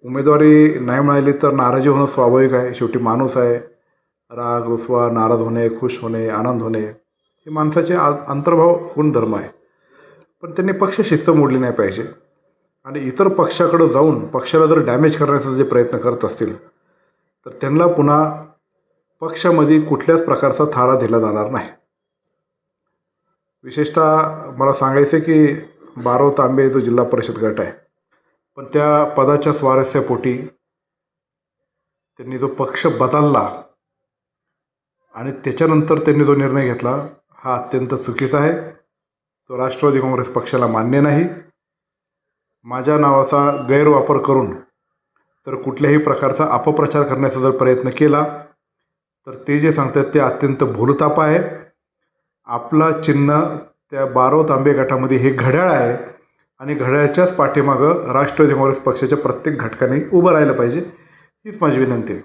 उमेदवारी नाही मिळाली तर नाराजी होणं स्वाभाविक आहे. शेवटी माणूस आहे. राग, रुसवा, नाराज होणे, खुश होणे, आनंद होणे हे माणसाचे अंतर्भाव गुणधर्म आहे. पण त्यांनी पक्ष शिस्त मोडली नाही पाहिजे आणि इतर पक्षाकडे जाऊन पक्षाला जर डॅमेज करण्याचा जे प्रयत्न करत असतील तर त्यांना पुन्हा पक्षामध्ये कुठल्याच प्रकारचा थारा दिला जाणार नाही. विशेषतः मला सांगायचं आहे की बारव तांबे जो जिल्हा परिषद गट आहे, पण त्या पदाच्या स्वारस्यापोटी त्यांनी जो पक्ष बदलला आणि त्याच्यानंतर त्यांनी जो निर्णय घेतला हा अत्यंत चुकीचा आहे. तो राष्ट्रवादी काँग्रेस पक्षाला मान्य नाही. माझ्या नावाचा गैरवापर करून जर कुठल्याही प्रकारचा अपप्रचार करण्याचा जर प्रयत्न केला तर ते जे सांगतात ते अत्यंत भूलथाप आहे. आपला चिन्ह त्या बारव तांबे गटामध्ये हे घड्याळ आहे आणि घड्याळाच्याच पाठीमागं राष्ट्रवादी काँग्रेस पक्षाच्या प्रत्येक घटकाने उभं राहिलं पाहिजे. हीच माझी विनंती आहे.